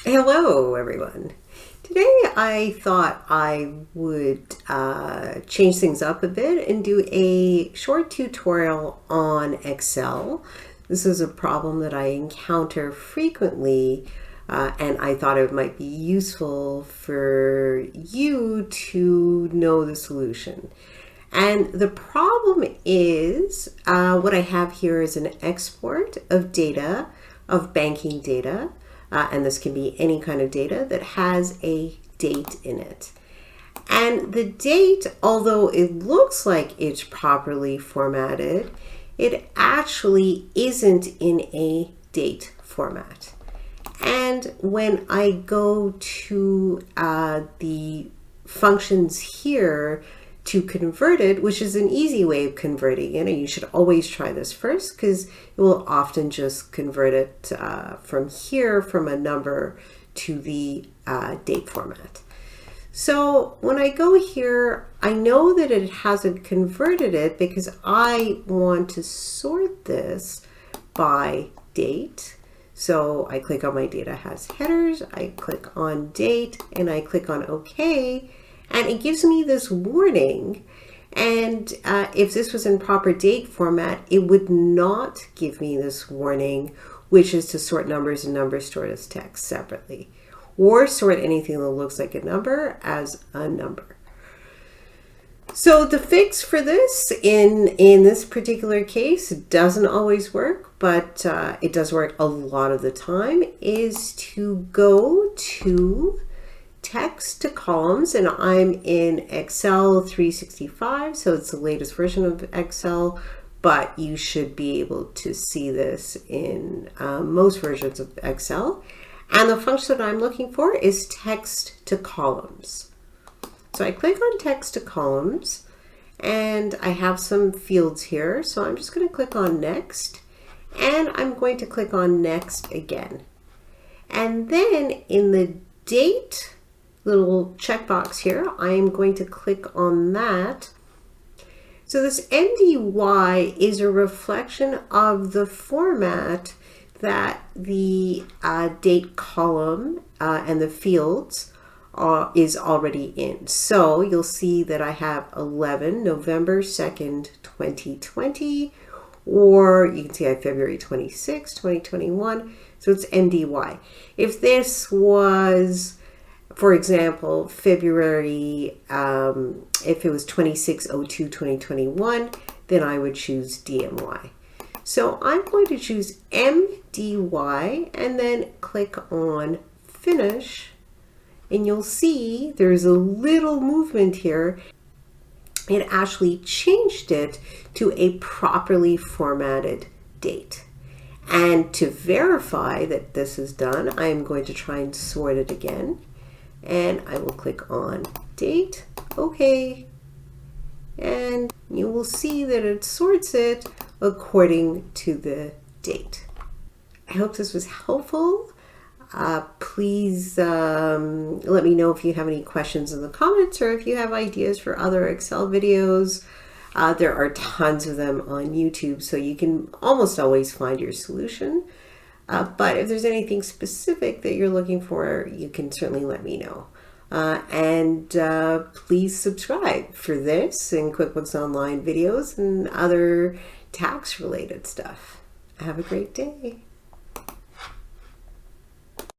Hello, everyone. Today I thought I would change things up a bit and do a short tutorial on Excel. This is a problem that I encounter frequently, and I thought it might be useful for you to know the solution. And the problem is what I have here is an export of data, of banking data, and this can be any kind of data that has a date in it. And the date, although it looks like it's properly formatted, it actually isn't in a date format. And when I go to the functions here to convert it, which is an easy way of converting it, and you should always try this first because it will often just convert it from here, from a number to the date format. So when I go here, I know that it hasn't converted it because I want to sort this by date. So I click on my data has headers, I click on date, and I click on OK. And it gives me this warning. And if this was in proper date format, it would not give me this warning, which is to sort numbers and numbers stored as text separately, or sort anything that looks like a number as a number. So the fix for this in this particular case doesn't always work, but it does work a lot of the time, is to go to text to columns, and I'm in Excel 365, so it's the latest version of Excel, but you should be able to see this in most versions of Excel. And the function that I'm looking for is text to columns. So I click on text to columns, and I have some fields here, so I'm just going to click on next, and I'm going to click on next again. And then in the date little checkbox here, I am going to click on that. So this MDY is a reflection of the format that the date column and the fields is already in. So you'll see that I have 11 November 2nd, 2020, or you can see I have February 26, 2021. So it's MDY. If this was, for example, February, if it was 26/02/2021, then I would choose DMY. So I'm going to choose MDY and then click on Finish. And you'll see there's a little movement here. It actually changed it to a properly formatted date. And to verify that this is done, I am going to try and sort it again. And I will click on date, OK, and you will see that it sorts it according to the date. I hope this was helpful. Please let me know if you have any questions in the comments, or if you have ideas for other Excel videos. There are tons of them on YouTube, so you can almost always find your solution. But if there's anything specific that you're looking for, you can certainly let me know. And please subscribe for this and QuickBooks Online videos and other tax-related stuff. Have a great day.